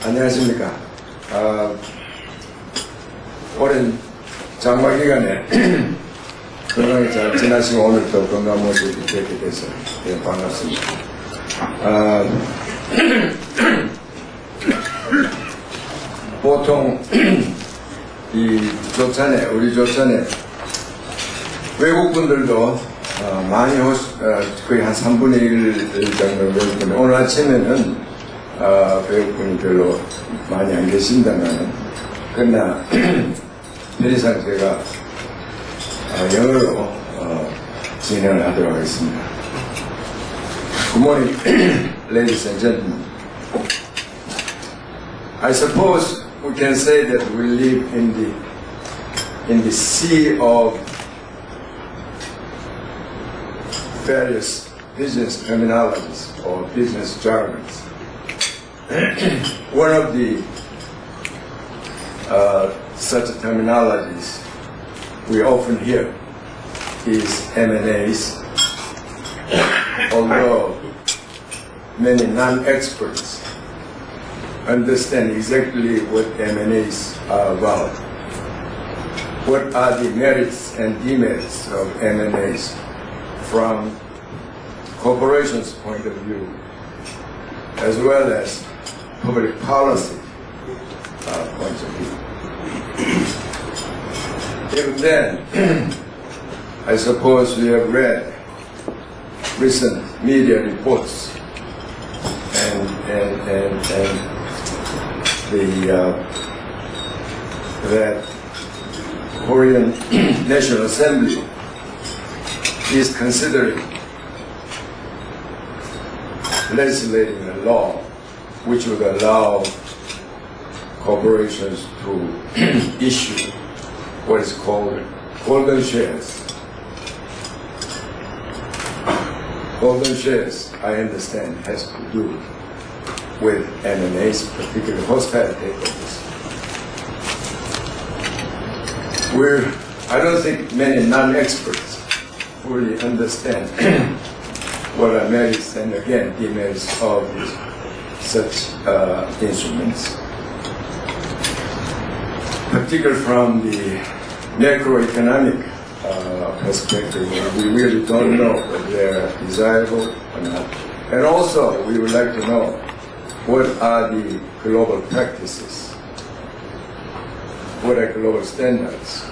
안녕하십니까. 오랜 장마 기간에 건강히 잘 지나시고 오늘 또 건강 모습이 뵙게 돼서 반갑습니다. 보통 이 조찬에, 우리 조찬에 외국분들도 많이 거의 한 3분의 1 정도 외국분. 오늘 아침에는 외국분이 별로 많이 안 계신다면, 그러나 편의상 제가 영어로 진행을 하도록 하겠습니다. Good morning, ladies and gentlemen. I suppose we can say that we live in the sea of various business terminologies or business jargons. One of the such terminologies we often hear is M&As, although many non-experts understand exactly what M&As are about. What are the merits and demerits of M&As from corporations' point of view, as well as public policy point of view. Even then, I suppose we have read recent media reports and that Korean National Assembly is considering legislating a law which would allow corporations to issue what is called golden shares. Golden shares, I understand, has to do with M&As, particularly hostile takeovers. I don't think many non-experts fully understand what are merits and again demerits of such instruments, particularly from the macroeconomic perspective, we really don't know whether they're desirable or not. And also, we would like to know what are the global practices, what are global standards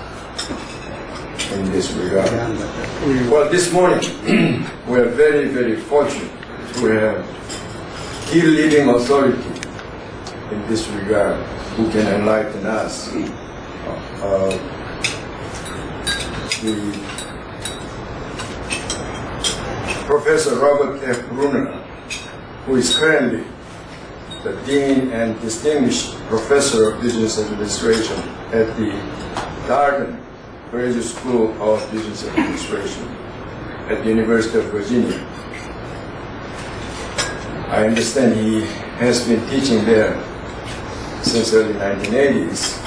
in this regard. Well, this morning, we are very, very fortunate to have key leading authority in this regard who can enlighten us. The Professor Robert F. Bruner, who is currently the Dean and Distinguished Professor of Business Administration at the Darden Graduate School of Business Administration at the University of Virginia. I understand he has been teaching there since early 1980s.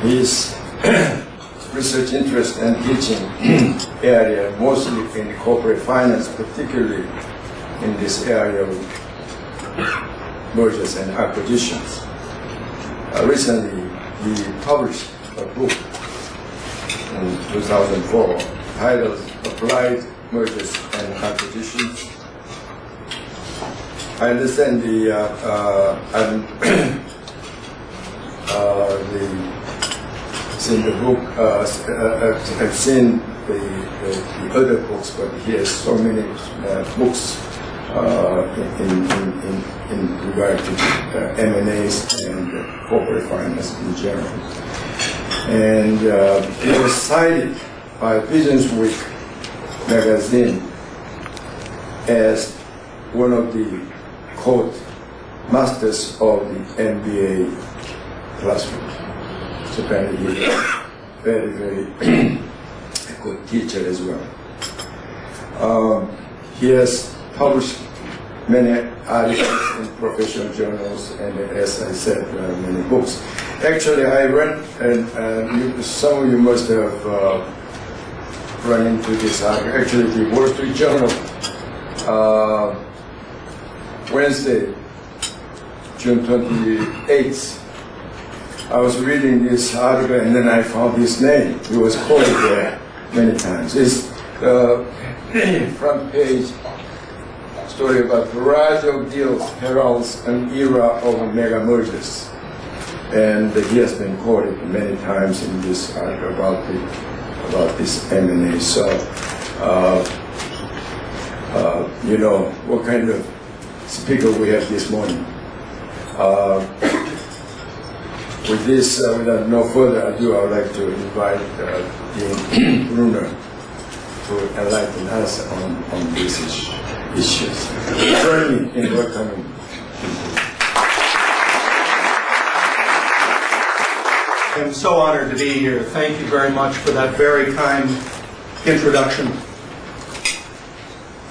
His research interest and teaching area mostly in corporate finance, particularly in this area of mergers and acquisitions. Recently, he published a book in 2004 titled Applied Mergers and Acquisitions. I understand in the book, I've seen the other books, but he has so many books in regard to M&As and corporate finance in general. And he was cited by Business Week magazine as one of the, quote, masters of the MBA classroom. So apparently he's a very, very good teacher as well. He has published many articles in professional journals and, as I said, many books. Actually, I read, and some of you must have run into this article. Actually, the Wall Street Journal, Wednesday, June 28th, I was reading this article and then I found his name. It was quoted there many times. It's the front page story about variety of deals heralds an era of mega mergers. And he has been quoted many times in this article about this M&A. So, you know what kind of speaker we have this morning. With this, without no further ado, I would like to invite Dean Bruner to enlighten us on these issues. Join me in welcoming. I'm so honored to be here. Thank you very much for that very kind introduction.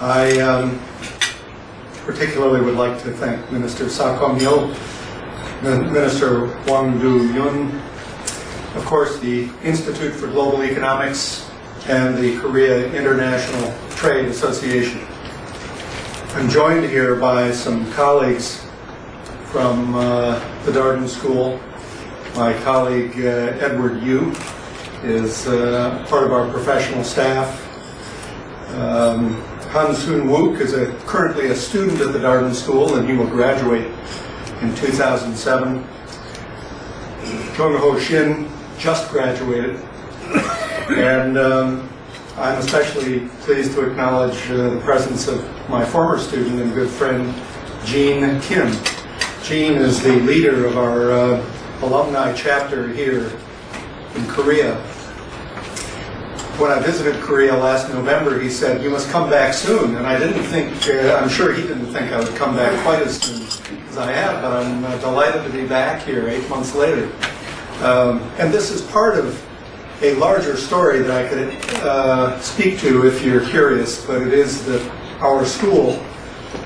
I particularly would like to thank Minister Sakom-Yo, Minister Wang Du-Yun, of course the Institute for Global Economics, and the Korea International Trade Association. I'm joined here by some colleagues from the Darden School. My colleague Edward Yu is part of our professional staff. Han Soon-wook is currently a student at the Darden School, and he will graduate in 2007. Jung-ho Shin just graduated. And I'm especially pleased to acknowledge the presence of my former student and good friend, Jean Kim. Jean is the leader of our alumni chapter here in Korea. When I visited Korea last November, he said, "You must come back soon." And I didn't think, I'm sure he didn't think I would come back quite as soon as I have, but I'm delighted to be back here 8 months later. And this is part of a larger story that I could speak to if you're curious, but it is that our school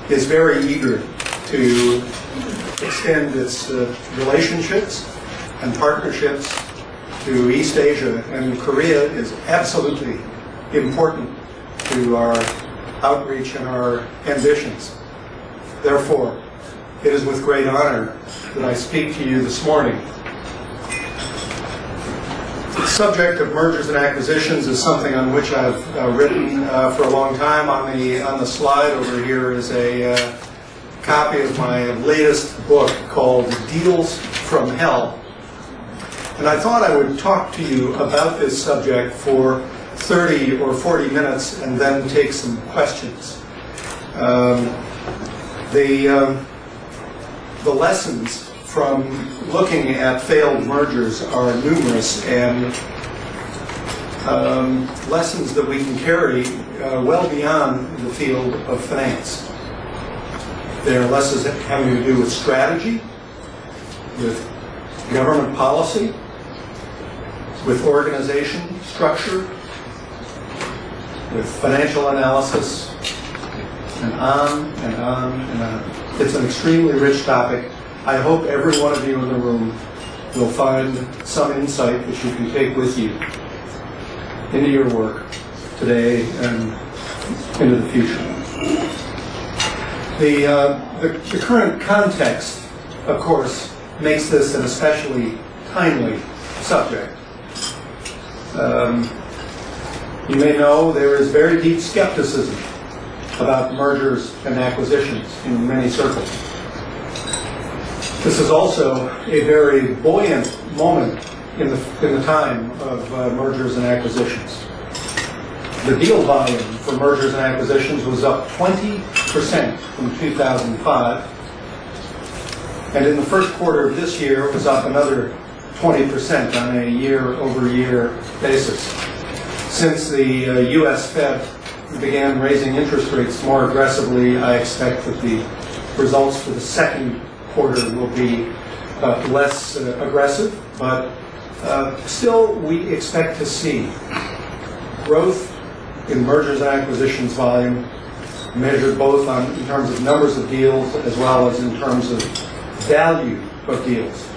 is very eager to extend its relationships and partnerships to East Asia, and Korea is absolutely important to our outreach and our ambitions. Therefore, it is with great honor that I speak to you this morning. The subject of mergers and acquisitions is something on which I've written for a long time. On the slide over here is a copy of my latest book called Deals from Hell. And I thought I would talk to you about this subject for 30 or 40 minutes and then take some questions. The lessons from looking at failed mergers are numerous, and lessons that we can carry well beyond the field of finance. There are lessons having to do with strategy, with government policy, with organization structure, with financial analysis, and on and on and on. It's an extremely rich topic. I hope every one of you in the room will find some insight that you can take with you into your work today and into the future. The current context, of course, makes this an especially timely subject. You may know there is very deep skepticism about mergers and acquisitions in many circles. This is also a very buoyant moment in the time of mergers and acquisitions. The deal volume for mergers and acquisitions was up 20% from 2005. And in the first quarter of this year, it was up another 20% on a year-over-year basis. Since the U.S. Fed began raising interest rates more aggressively, I expect that the results for the second quarter will be less aggressive, but still we expect to see growth in mergers and acquisitions volume, measured both in terms of numbers of deals as well as in terms of value of deals.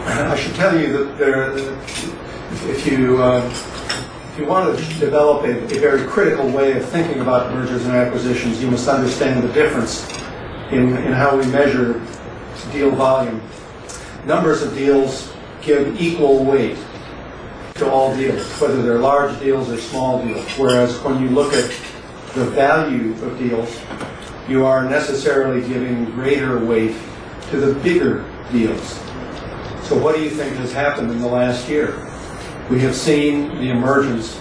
I should tell you that if you want to develop a very critical way of thinking about mergers and acquisitions, you must understand the difference in how we measure deal volume. Numbers of deals give equal weight to all deals, whether they're large deals or small deals, whereas when you look at the value of deals, you are necessarily giving greater weight to the bigger deals. So what do you think has happened in the last year? We have seen the emergence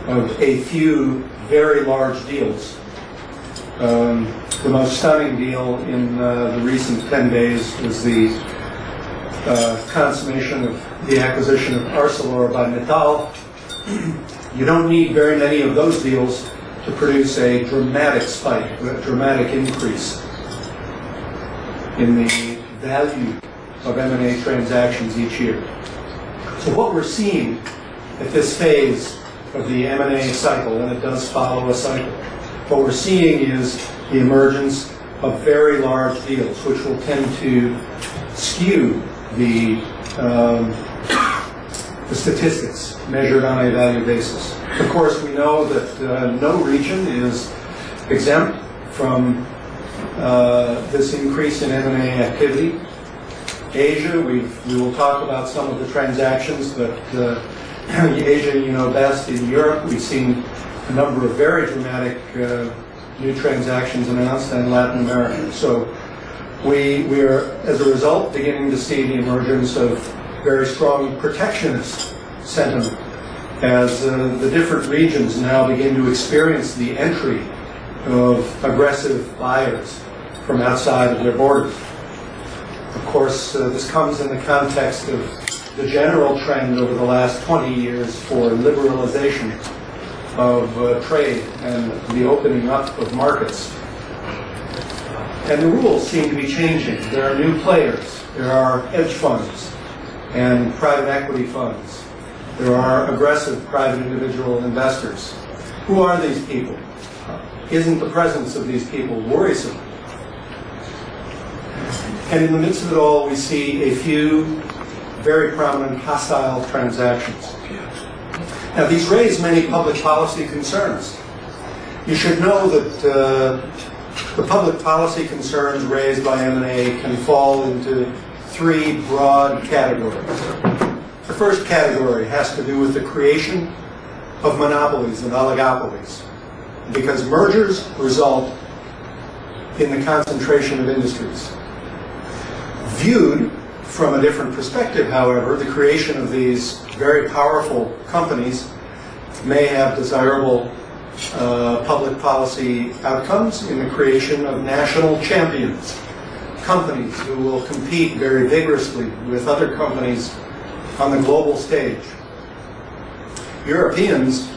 of a few very large deals. The most stunning deal in the recent 10 days was the consummation of the acquisition of Arcelor by Mittal. You don't need very many of those deals to produce a dramatic spike, a dramatic increase in the value of M&A transactions each year. So what we're seeing at this phase of the M&A cycle, and it does follow a cycle, what we're seeing is the emergence of very large deals, which will tend to skew the statistics measured on a value basis. Of course, we know that no region is exempt from this increase in M&A activity. Asia, we will talk about some of the transactions that Asia, you know best. In Europe, we've seen a number of very dramatic new transactions announced, and Latin America. So we are, as a result, beginning to see the emergence of very strong protectionist sentiment as the different regions now begin to experience the entry of aggressive buyers from outside of their borders. Of course, this comes in the context of the general trend over the last 20 years for liberalization of trade and the opening up of markets. And the rules seem to be changing. There are new players. There are hedge funds and private equity funds. There are aggressive private individual investors. Who are these people? Isn't the presence of these people worrisome? And in the midst of it all, we see a few very prominent hostile transactions. Now, these raise many public policy concerns. You should know that the public policy concerns raised by M&A can fall into three broad categories. The first category has to do with the creation of monopolies and oligopolies, because mergers result in the concentration of industries. Viewed from a different perspective, however, the creation of these very powerful companies may have desirable public policy outcomes in the creation of national champions, companies who will compete very vigorously with other companies on the global stage. Europeans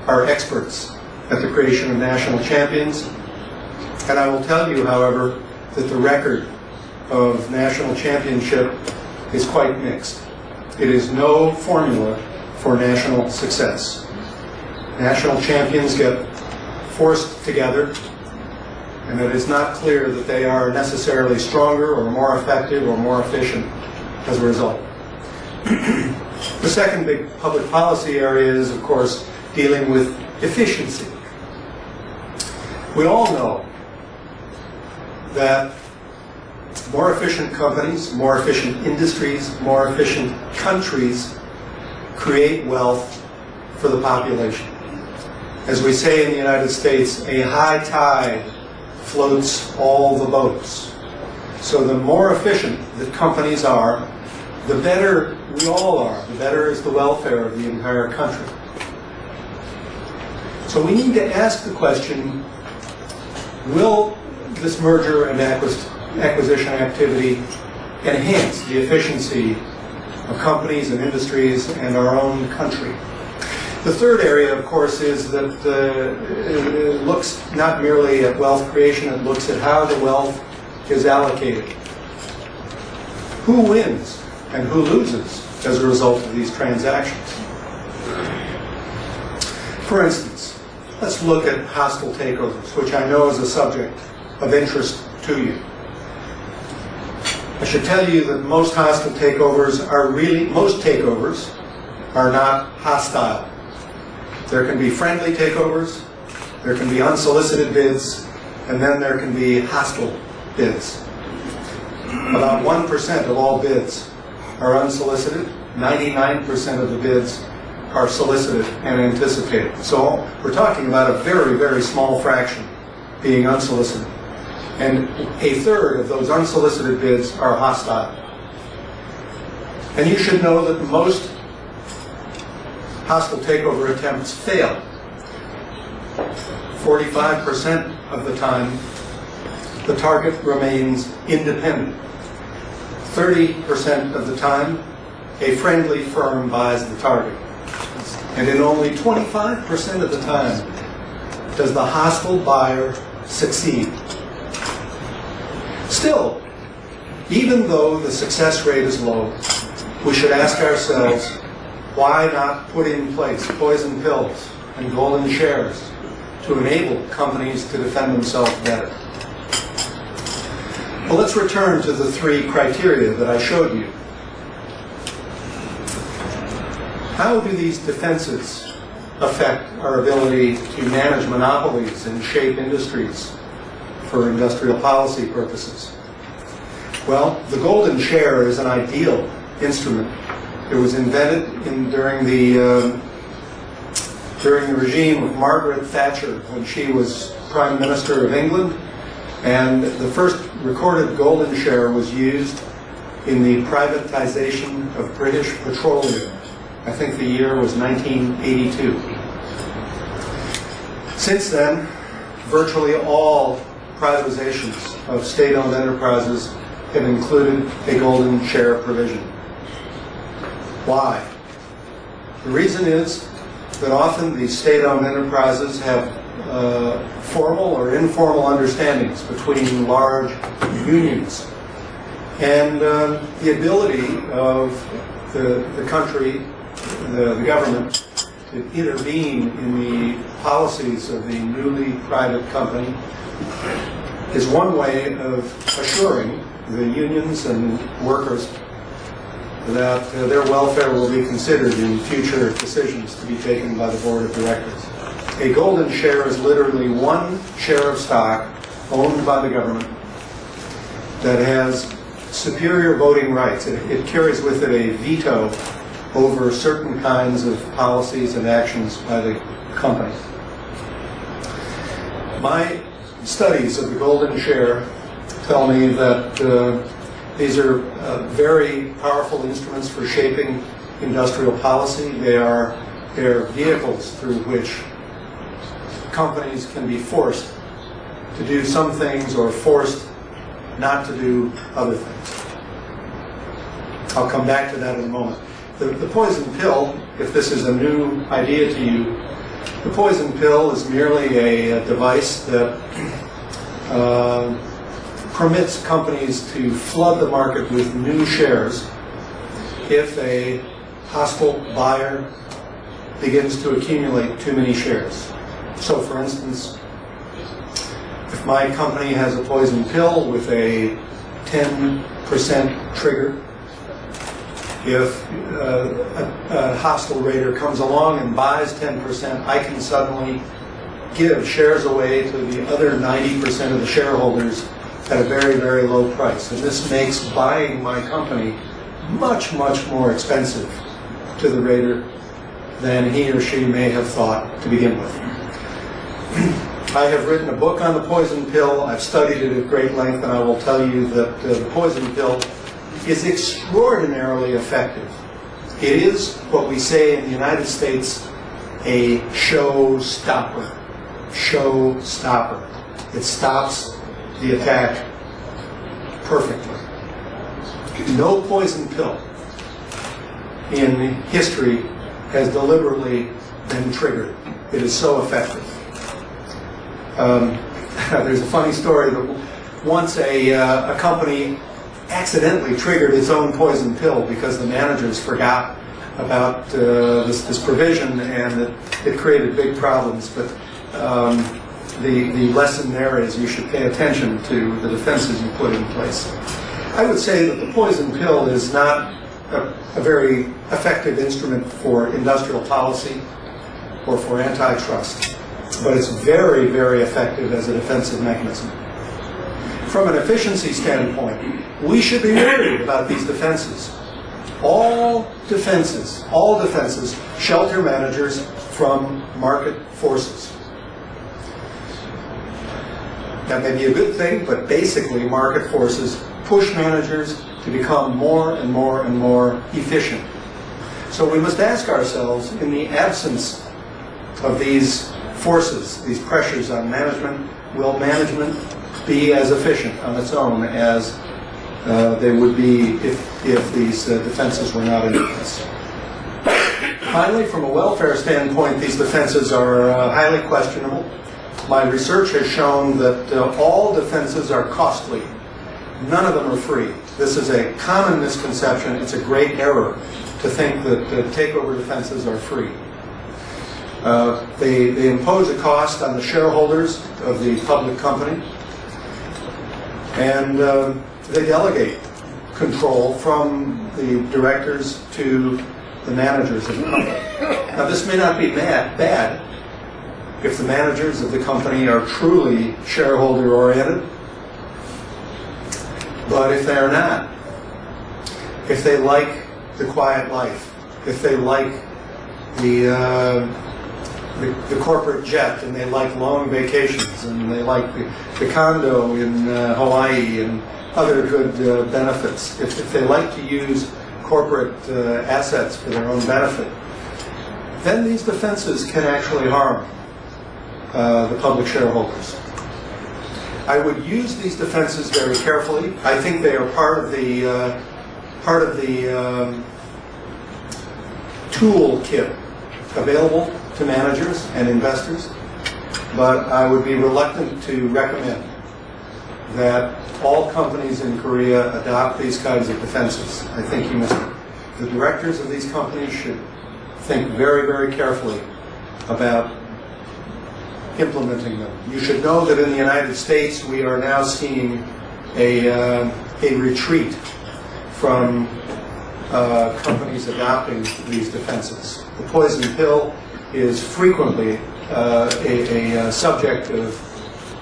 are experts at the creation of national champions, and I will tell you, however, that the record of national championship is quite mixed. It is no formula for national success. National champions get forced together, and it is not clear that they are necessarily stronger or more effective or more efficient as a result. The second big public policy area is, of course, dealing with efficiency. We all know that more efficient companies, more efficient industries, more efficient countries create wealth for the population. As we say in the United States, a high tide floats all the boats. So the more efficient that companies are, the better we all are. The better is the welfare of the entire country. So we need to ask the question, will this merger and acquisition activity enhance the efficiency of companies and industries and our own country? The third area, of course, is that it looks not merely at wealth creation, it looks at how the wealth is allocated. Who wins and who loses as a result of these transactions? For instance, let's look at hostile takeovers, which I know is a subject of interest to you. I should tell you that most hostile takeovers most takeovers are not hostile. There can be friendly takeovers, there can be unsolicited bids, and then there can be hostile bids. About 1% of all bids are unsolicited. 99% of the bids are solicited and anticipated. So we're talking about a very, very small fraction being unsolicited. And a third of those unsolicited bids are hostile. And you should know that most hostile takeover attempts fail. 45% of the time, the target remains independent. 30% of the time, a friendly firm buys the target. And in only 25% of the time does the hostile buyer succeed. Still, even though the success rate is low, we should ask ourselves, why not put in place poison pills and golden shares to enable companies to defend themselves better? Well, let's return to the three criteria that I showed you. How do these defenses affect our ability to manage monopolies and shape industries for industrial policy purposes? Well, the golden share is an ideal instrument. It was invented during the regime of Margaret Thatcher when she was Prime Minister of England, and the first recorded golden share was used in the privatization of British petroleum. I think the year was 1982. Since then, virtually all privatizations of state-owned enterprises have included a golden share provision. Why? The reason is that often these state-owned enterprises have formal or informal understandings between large unions. And the ability of the country, the government, to intervene in the policies of the newly private company is one way of assuring the unions and workers that their welfare will be considered in future decisions to be taken by the board of directors. A golden share is literally one share of stock owned by the government that has superior voting rights. It carries with it a veto over certain kinds of policies and actions by the company. My studies of the golden share tell me that these are very powerful instruments for shaping industrial policy. They are vehicles through which companies can be forced to do some things or forced not to do other things. I'll come back to that in a moment. The poison pill, if this is a new idea to you, the poison pill is merely a device that permits companies to flood the market with new shares if a hostile buyer begins to accumulate too many shares. So, for instance, if my company has a poison pill with a 10% trigger, if a hostile raider comes along and buys 10%, I can suddenly give shares away to the other 90% of the shareholders at a very, very low price. And this makes buying my company much, much more expensive to the raider than he or she may have thought to begin with. I have written a book on the poison pill. I've studied it at great length, and I will tell you that the poison pill is extraordinarily effective. It is what we say in the United States, a show-stopper. Show-stopper. It stops the attack perfectly. No poison pill in history has deliberately been triggered. It is so effective. There's a funny story that once a company accidentally triggered its own poison pill because the managers forgot about this provision, and it created big problems. But the lesson there is you should pay attention to the defenses you put in place. I would say that the poison pill is not a very effective instrument for industrial policy or for antitrust, but it's very, very effective as a defensive mechanism. from an efficiency standpoint, we should be worried about these defenses. All defenses shelter managers from market forces. That may be a good thing, but basically market forces push managers to become more and more and more efficient. So we must ask ourselves, in the absence of these forces, these pressures on management, will management be as efficient on its own as they would be if these defenses were not in place? Finally, from a welfare standpoint, these defenses are highly questionable. My research has shown that all defenses are costly. None of them are free. This is a common misconception. It's a great error to think that takeover defenses are free. They impose a cost on the shareholders of the public company, and they delegate control from the directors to the managers of the company. Now, this may not be bad if the managers of the company are truly shareholder-oriented, but if they are not, if they like the quiet life, if they like the corporate jet, and they like long vacations, and they like the condo in Hawaii and other good benefits, if they like to use corporate assets for their own benefit, then these defenses can actually harm the public shareholders. I would use these defenses very carefully. I think they are part of the toolkit available to managers and investors, but I would be reluctant to recommend that all companies in Korea adopt these kinds of defenses. I think the directors of these companies should think very, very carefully about implementing them. You should know that in the United States we are now seeing a retreat from companies adopting these defenses. The poison pill is frequently a subject of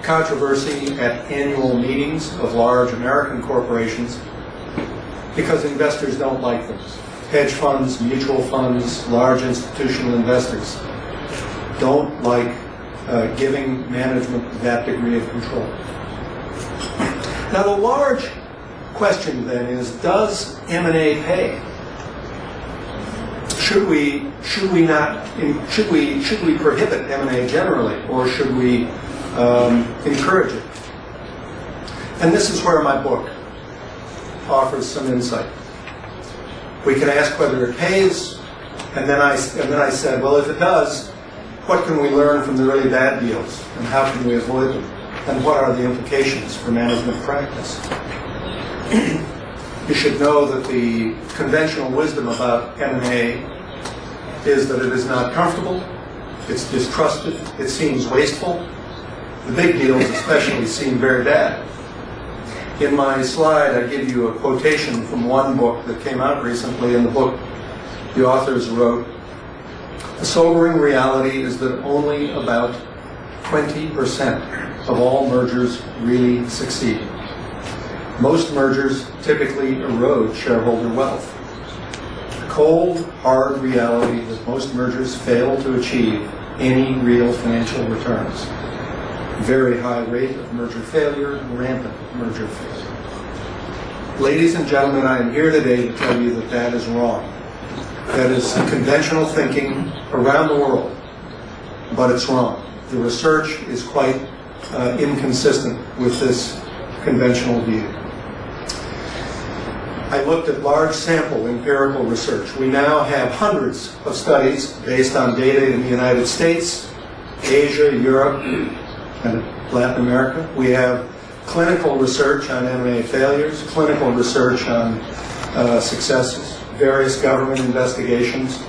controversy at annual meetings of large American corporations because investors don't like them. Hedge funds, mutual funds, large institutional investors don't like giving management that degree of control. Now, the large question then is, does M&A pay? Should we prohibit M&A generally, or should we encourage it? And this is where my book offers some insight. We can ask whether it pays, and then I said, well, if it does, what can we learn from the really bad deals, and how can we avoid them, and what are the implications for management practice? You should know that the conventional wisdom about M&A is that it is not comfortable, it's distrusted, it seems wasteful. The big deals especially seem very bad. In my slide, I give you a quotation from one book that came out recently. In the book, the authors wrote, "The sobering reality is that only about 20% of all mergers really succeed. Most mergers typically erode shareholder wealth. The cold, hard reality that most mergers fail to achieve any real financial returns. Very high rate of merger failure, rampant merger failure." Ladies and gentlemen, I am here today to tell you that that is wrong. That is conventional thinking around the world, but it's wrong. The research is quite inconsistent with this conventional view. I looked at large sample empirical research. We now have hundreds of studies based on data in the United States, Asia, Europe, and Latin America. We have clinical research on M&A failures, clinical research on successes, various government investigations,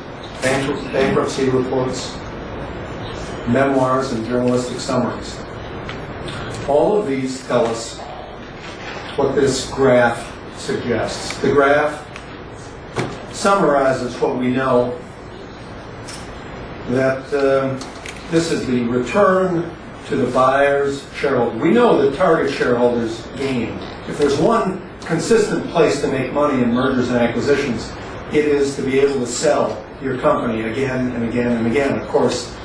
bankruptcy reports, memoirs, and journalistic summaries. All of these tell us what this graph suggests. The graph summarizes what we know, that this is the return to the buyer's shareholder. We know that target shareholders gain. If there's one consistent place to make money in mergers and acquisitions, it is to be able to sell your company again and again and again. Of course,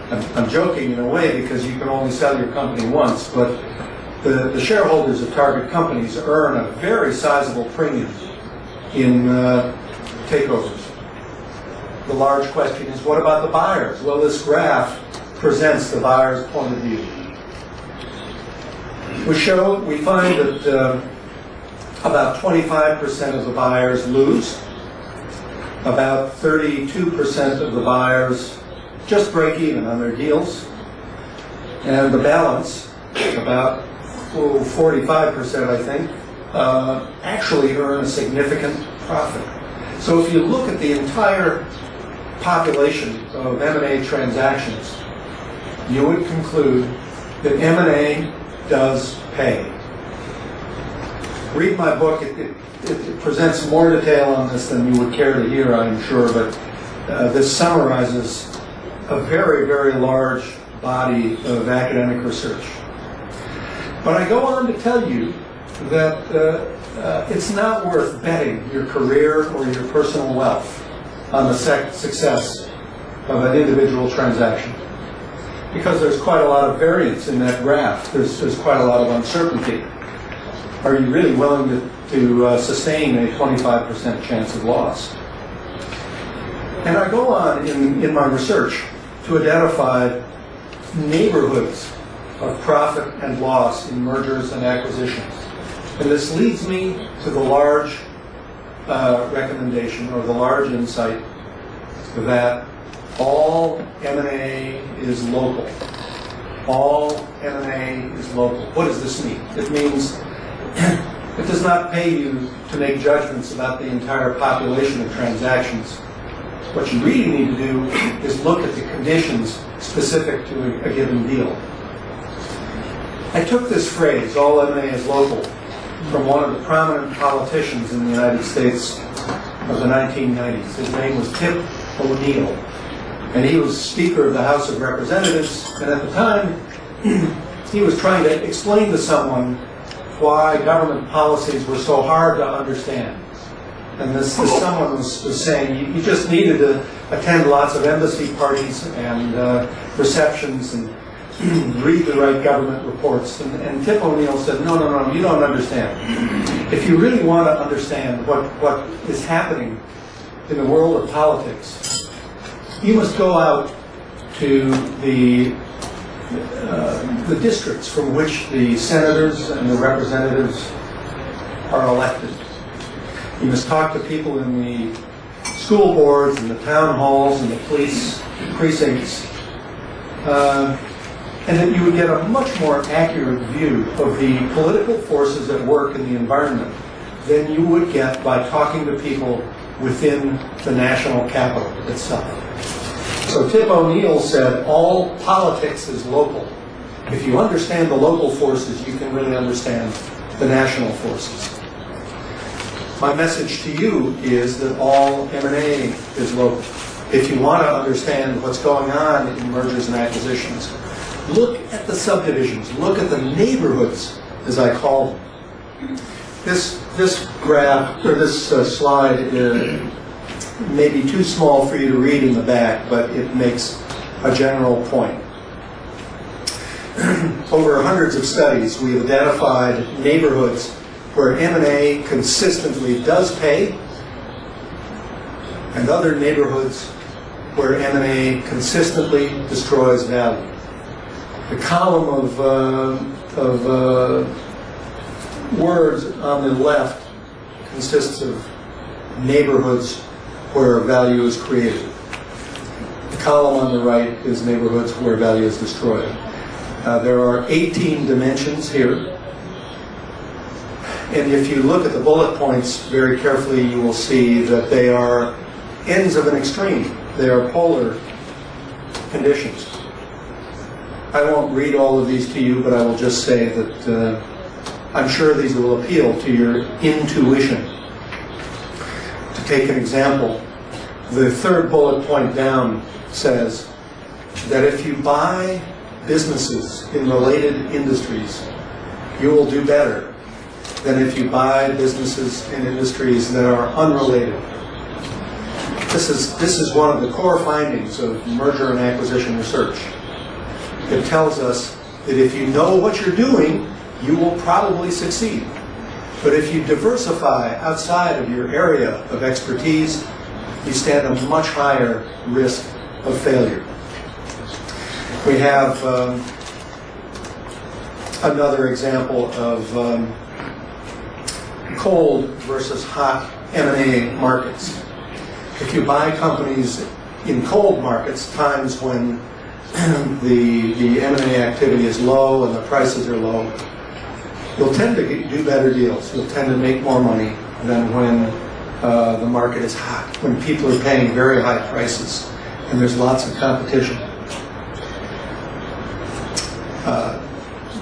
I'm joking in a way because you can only sell your company once, but the shareholders of target companies earn a very sizable premium in takeovers. The large question is, what about the buyers? Well, this graph presents the buyer's point of view. We find that about 25% of the buyers lose, about 32% of the buyers just break even on their deals, and the balance, about 45%, I think, actually earn a significant profit. So if you look at the entire population of M&A transactions, you would conclude that M&A does pay. Read my book. It presents more detail on this than you would care to hear, I'm sure, but this summarizes a very, very large body of academic research. But I go on to tell you that it's not worth betting your career or your personal wealth on the success of an individual transaction, because there's quite a lot of variance in that graph. There's quite a lot of uncertainty. Are you really willing to sustain a 25% chance of loss? And I go on in my research to identify neighborhoods of profit and loss in mergers and acquisitions. And this leads me to the large recommendation, or the large insight, that all M&A is local. All M&A is local. What does this mean? It means it does not pay you to make judgments about the entire population of transactions. What you really need to do is look at the conditions specific to a given deal. I took this phrase, all M&A is local, from one of the prominent politicians in the United States of the 1990s. His name was Tip O'Neill, and he was Speaker of the House of Representatives, and at the time he was trying to explain to someone why government policies were so hard to understand. And this someone was saying you just needed to attend lots of embassy parties and receptions and read the right government reports. And Tip O'Neill said, no, you don't understand. If you really want to understand what is happening in the world of politics, you must go out to the districts from which the senators and the representatives are elected. You must talk to people in the school boards and the town halls and the police precincts, and that you would get a much more accurate view of the political forces at work in the environment than you would get by talking to people within the national capital itself. So Tip O'Neill said, all politics is local. If you understand the local forces, you can really understand the national forces. My message to you is that all M&A is local. If you want to understand what's going on in mergers and acquisitions, look at the subdivisions, look at the neighborhoods, as I call them. This graph, or this slide, may be too small for you to read in the back, but it makes a general point. Over hundreds of studies, we have identified neighborhoods where M&A consistently does pay, and other neighborhoods where M&A consistently destroys value. The column of words on the left consists of neighborhoods where value is created. The column on the right is neighborhoods where value is destroyed. There are 18 dimensions here. And if you look at the bullet points very carefully, you will see that they are ends of an extreme. They are polar conditions. I won't read all of these to you, but I will just say that I'm sure these will appeal to your intuition. To take an example, the third bullet point down says that if you buy businesses in related industries, you will do better than if you buy businesses in industries that are unrelated. This is one of the core findings of merger and acquisition research. It tells us that if you know what you're doing, you will probably succeed. But if you diversify outside of your area of expertise, you stand a much higher risk of failure. We have another example of cold versus hot M&A markets. If you buy companies in cold markets, times when the M&A activity is low and the prices are low, you'll tend to do better deals. You'll tend to make more money than when the market is hot, when people are paying very high prices and there's lots of competition.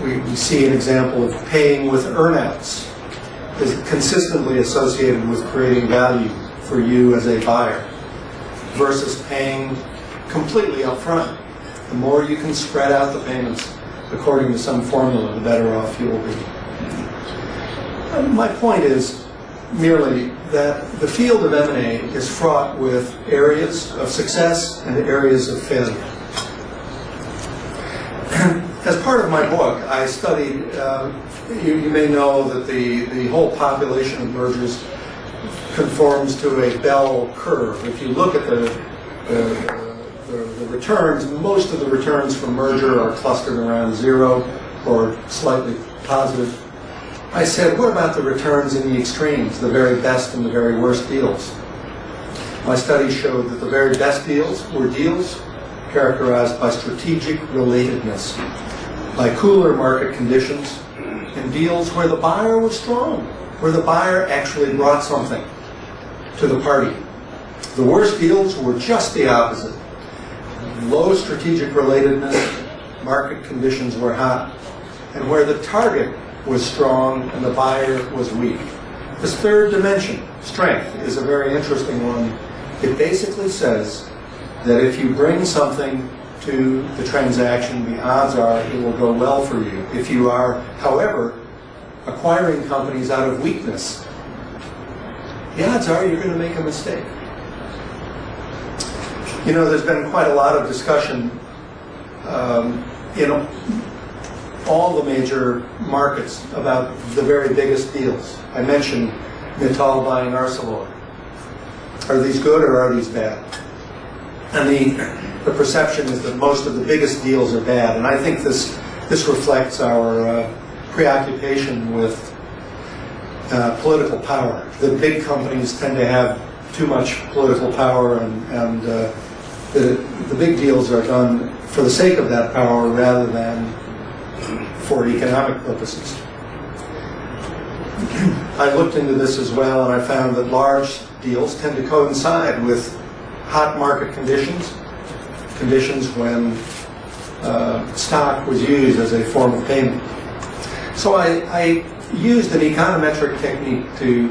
We see an example of paying with earnouts is consistently associated with creating value for you as a buyer versus paying completely up front. The more you can spread out the payments according to some formula, the better off you will be. My point is merely that the field of M&A is fraught with areas of success and areas of failure. As part of my book, I studied, you may know that the whole population of mergers conforms to a bell curve. If you look at the returns, most of the returns from merger are clustered around 0 or slightly positive. I said, what about the returns in the extremes, the very best and the very worst deals? My study showed that the very best deals were deals characterized by strategic relatedness, by cooler market conditions, and deals where the buyer was strong, where the buyer actually brought something to the party. The worst deals were just the opposite. Low strategic relatedness, market conditions were hot, and where the target was strong and the buyer was weak. This third dimension, strength, is a very interesting one. It basically says that if you bring something to the transaction, the odds are it will go well for you. If you are, however, acquiring companies out of weakness, the odds are you're going to make a mistake. You know, there's been quite a lot of discussion in all the major markets about the very biggest deals. I mentioned Mittal buying Arcelor. Are these good or are these bad? And the perception is that most of the biggest deals are bad, and I think this reflects our preoccupation with political power. The big companies tend to have too much political power, and the big deals are done for the sake of that power rather than for economic purposes. I looked into this as well, and I found that large deals tend to coincide with hot market conditions, conditions when stock was used as a form of payment. So I used an econometric technique to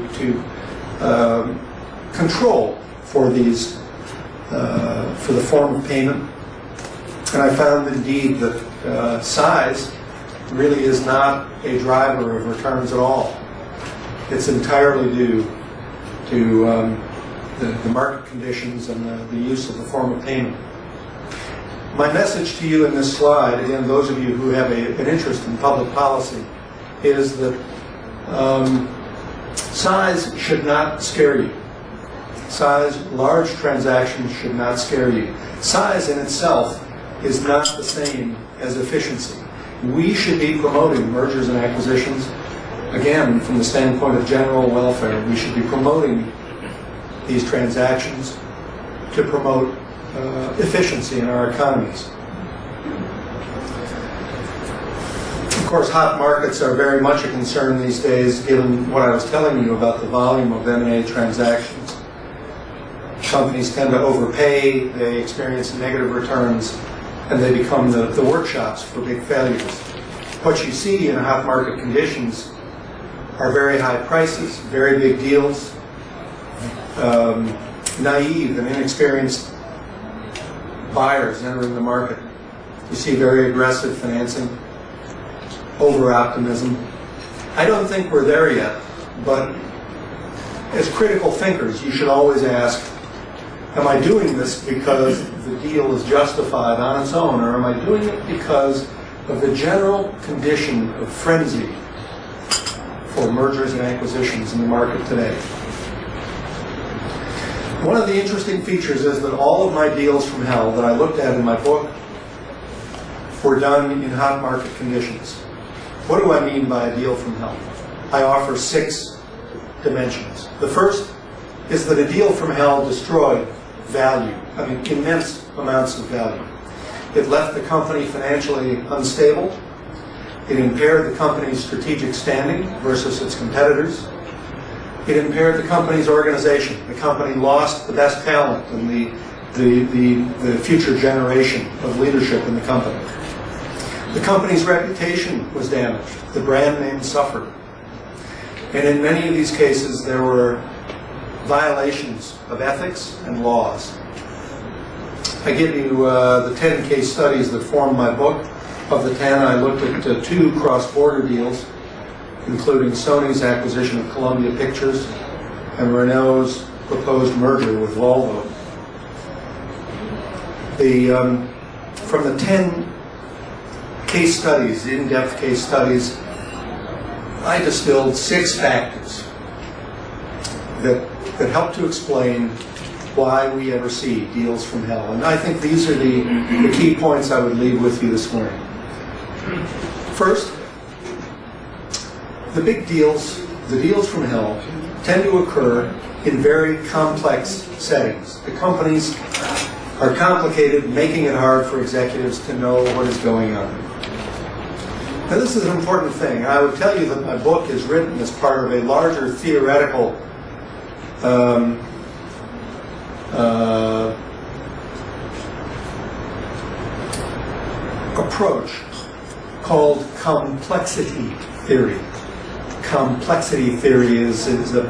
control for these for the form of payment, and I found indeed that size really is not a driver of returns at all. It's entirely due to the market conditions and the use of the form of payment. My message to you in this slide, again, those of you who have an interest in public policy, is that size should not scare you. Size, large transactions should not scare you. Size in itself is not the same as efficiency. We should be promoting mergers and acquisitions, again, from the standpoint of general welfare. We should be promoting these transactions to promote efficiency in our economies. Of course, hot markets are very much a concern these days, given what I was telling you about the volume of M&A transactions. Companies tend to overpay, they experience negative returns, and they become the workshops for big failures. What you see in hot market conditions are very high prices, very big deals, naive and inexperienced buyers entering the market. You see very aggressive financing, over-optimism. I don't think we're there yet, but as critical thinkers, you should always ask, am I doing this because the deal is justified on its own, or am I doing it because of the general condition of frenzy for mergers and acquisitions in the market today? One of the interesting features is that all of my deals from hell that I looked at in my book were done in hot market conditions. What do I mean by a deal from hell? I offer 6 dimensions. The first is that a deal from hell destroyed value, I mean immense amounts of value. It left the company financially unstable. It impaired the company's strategic standing versus its competitors. It impaired the company's organization. The company lost the best talent and the future generation of leadership in the company. The company's reputation was damaged. The brand name suffered. And in many of these cases, there were violations of ethics and laws. I give you the 10 case studies that form my book. Of the 10, I looked at 2 cross-border deals, including Sony's acquisition of Columbia Pictures and Renault's proposed merger with Volvo. From the 10 case studies, in-depth case studies, I distilled 6 factors that help to explain why we ever see deals from hell. And I think these are the key points I would leave with you this morning. First, the big deals, the deals from hell, tend to occur in very complex settings. The companies are complicated, making it hard for executives to know what is going on. Now, this is an important thing. I would tell you that my book is written as part of a larger theoretical approach called complexity theory. Complexity theory is a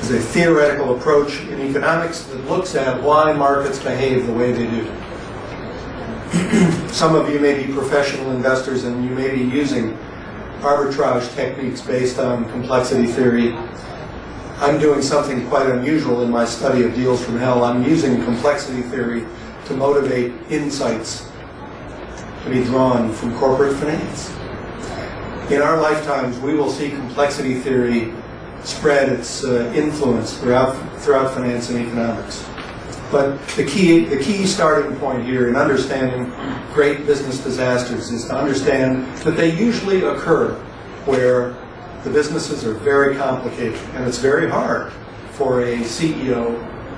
theoretical approach in economics that looks at why markets behave the way they do. Some of you may be professional investors and you may be using arbitrage techniques based on complexity theory. I'm doing something quite unusual in my study of deals from hell. I'm using complexity theory to motivate insights to be drawn from corporate finance. In our lifetimes, we will see complexity theory spread its influence throughout finance and economics. But the key starting point here in understanding great business disasters is to understand that they usually occur where the businesses are very complicated, and it's very hard for a CEO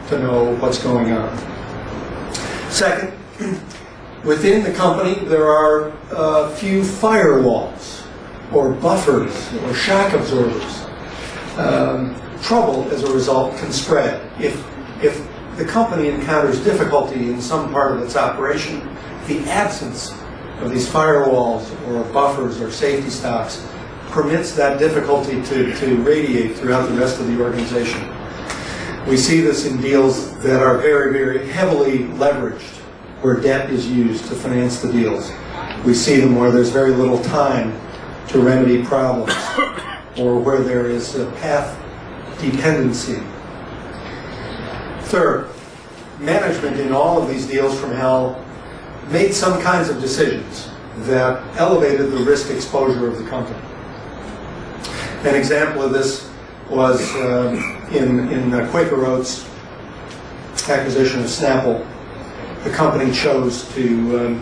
to know what's going on. Second, within the company, there are a few firewalls, or buffers, or shock absorbers. Trouble, as a result, can spread. If the company encounters difficulty in some part of its operation, the absence of these firewalls, or buffers, or safety stocks permits that difficulty to radiate throughout the rest of the organization. We see this in deals that are very, very heavily leveraged, where debt is used to finance the deals. We see them where there's very little time to remedy problems, or where there is a path dependency. Third, management in all of these deals from hell made some kinds of decisions that elevated the risk exposure of the company. An example of this was in Quaker Oats' acquisition of Snapple. The company chose to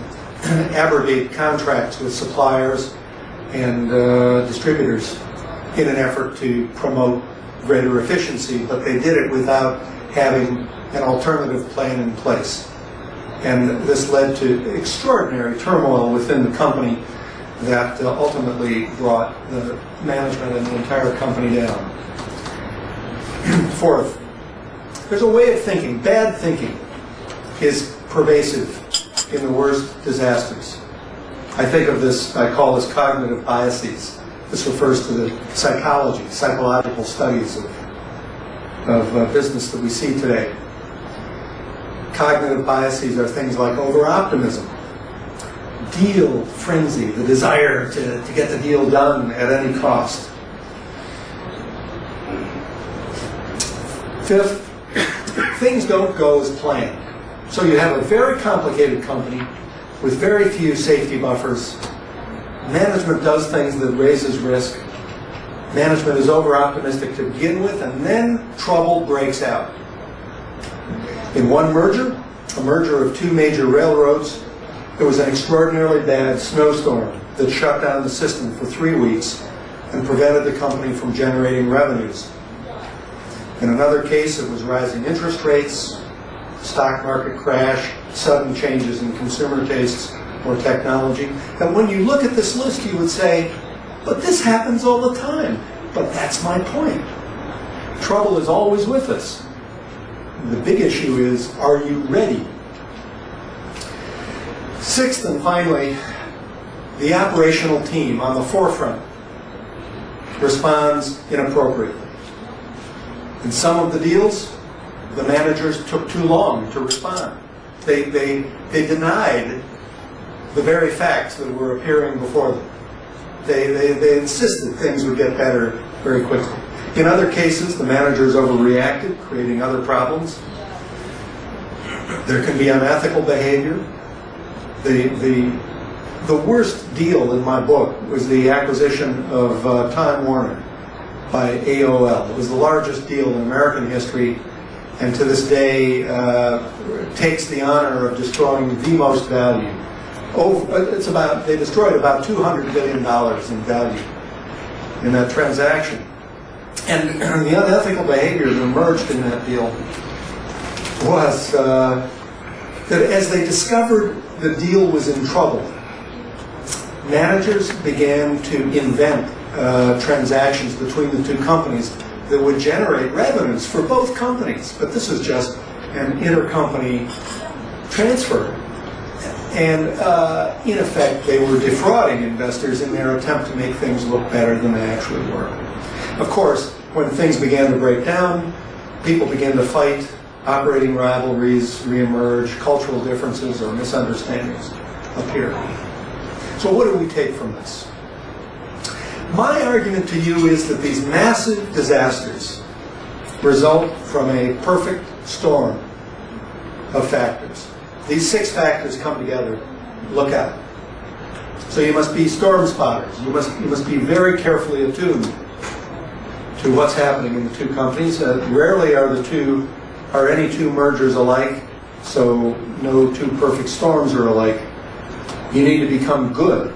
abrogate contracts with suppliers and distributors in an effort to promote greater efficiency, but they did it without having an alternative plan in place. And this led to extraordinary turmoil within the company that ultimately brought the management and the entire company down. Fourth, there's a way of thinking. Bad thinking is pervasive in the worst disasters. I think of this, I call this cognitive biases. This refers to the psychological studies of business that we see today. Cognitive biases are things like over-optimism, deal frenzy, the desire to get the deal done at any cost. Fifth, things don't go as planned. So you have a very complicated company with very few safety buffers. Management does things that raises risk. Management is over-optimistic to begin with, and then trouble breaks out. In one merger, a merger of two major railroads, there was an extraordinarily bad snowstorm that shut down the system for 3 weeks and prevented the company from generating revenues. In another case, it was rising interest rates, stock market crash, sudden changes in consumer tastes or technology. And when you look at this list, you would say, but this happens all the time. But that's my point. Trouble is always with us. The big issue is, are you ready? Sixth and finally, the operational team on the forefront responds inappropriately. In some of the deals, the managers took too long to respond. They denied the very facts that were appearing before them. They insisted things would get better very quickly. In other cases, the managers overreacted, creating other problems. There can be unethical behavior. The worst deal in my book was the acquisition of Time Warner by AOL. It was the largest deal in American history, and to this day takes the honor of destroying the most value. They destroyed about $200 billion in value in that transaction. And the unethical behavior that emerged in that deal was that as they discovered the deal was in trouble, managers began to invent transactions between the two companies that would generate revenues for both companies. But this was just an intercompany transfer. And in effect, they were defrauding investors in their attempt to make things look better than they actually were. Of course, when things began to break down, people began to fight, operating rivalries reemerge, cultural differences or misunderstandings appear. So what do we take from this? My argument to you is that these massive disasters result from a perfect storm of factors. These 6 factors come together. Look out. So you must be storm spotters. You must be very carefully attuned to what's happening in the two companies. Rarely are any two mergers alike, so no two perfect storms are alike. You need to become good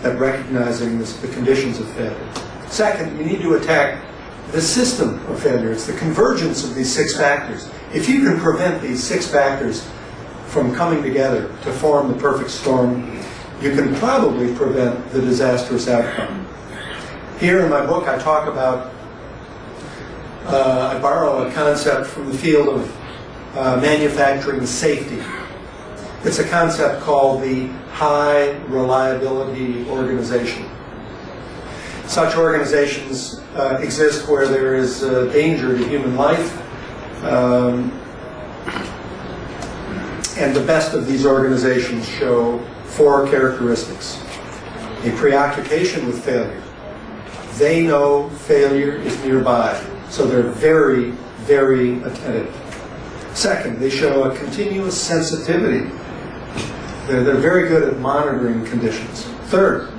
at recognizing the conditions of failure. Second, you need to attack the system of failure. It's the convergence of these 6 factors. If you can prevent these 6 factors from coming together to form the perfect storm, you can probably prevent the disastrous outcome. Here in my book, I talk about, I borrow a concept from the field of manufacturing safety. It's a concept called the high reliability organization. Such organizations exist where there is danger to human life, and the best of these organizations show 4 characteristics. A preoccupation with failure. They know failure is nearby, so they're very, very attentive. Second, they show a continuous sensitivity. They're very good at monitoring conditions. Third,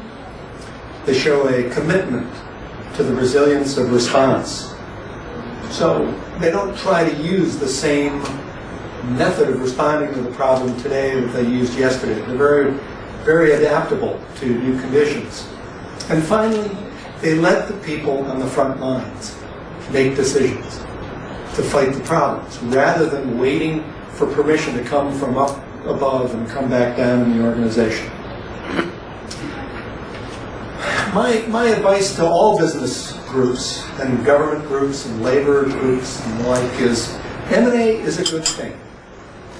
they show a commitment to the resilience of response. So they don't try to use the same method of responding to the problem today that they used yesterday. They're very, very adaptable to new conditions. And finally, they let the people on the front lines make decisions to fight the problems, rather than waiting for permission to come from up above and come back down in the organization. My advice to all business groups and government groups and labor groups and the like is M&A is a good thing.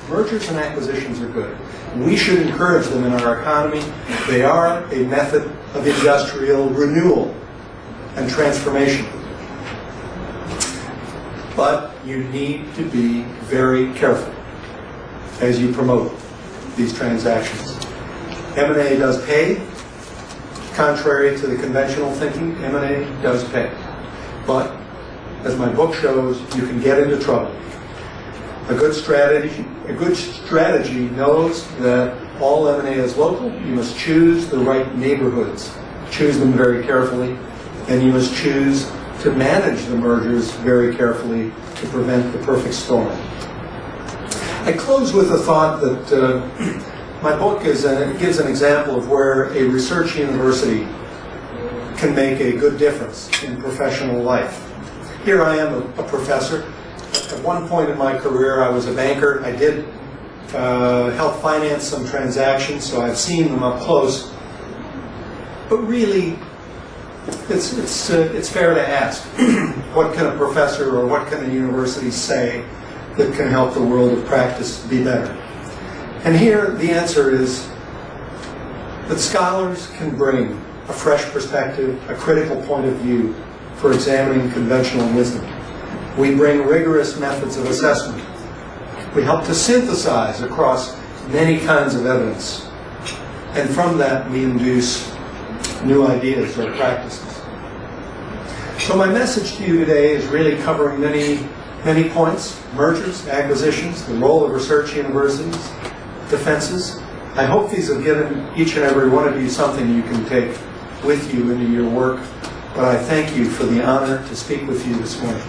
Mergers and acquisitions are good. We should encourage them in our economy. They are a method of industrial renewal and transformation. But you need to be very careful as you promote these transactions. M&A does pay. Contrary to the conventional thinking, M&A does pay. But, as my book shows, you can get into trouble. A good strategy knows that all M&A is local. You must choose the right neighborhoods. Choose them very carefully. And you must choose to manage the mergers very carefully to prevent the perfect storm. I close with a thought that my book gives an example of where a research university can make a good difference in professional life. Here I am, a professor. At one point in my career, I was a banker. I did help finance some transactions, so I've seen them up close. But really, it's fair to ask, what can a professor or what can a university say that can help the world of practice be better? And here the answer is that scholars can bring a fresh perspective, a critical point of view for examining conventional wisdom. We bring rigorous methods of assessment. We help to synthesize across many kinds of evidence. And from that we induce new ideas or practices. So my message to you today is really covering many points: mergers, acquisitions, the role of research universities, defenses. I hope these have given each and every one of you something you can take with you into your work. But I thank you for the honor to speak with you this morning.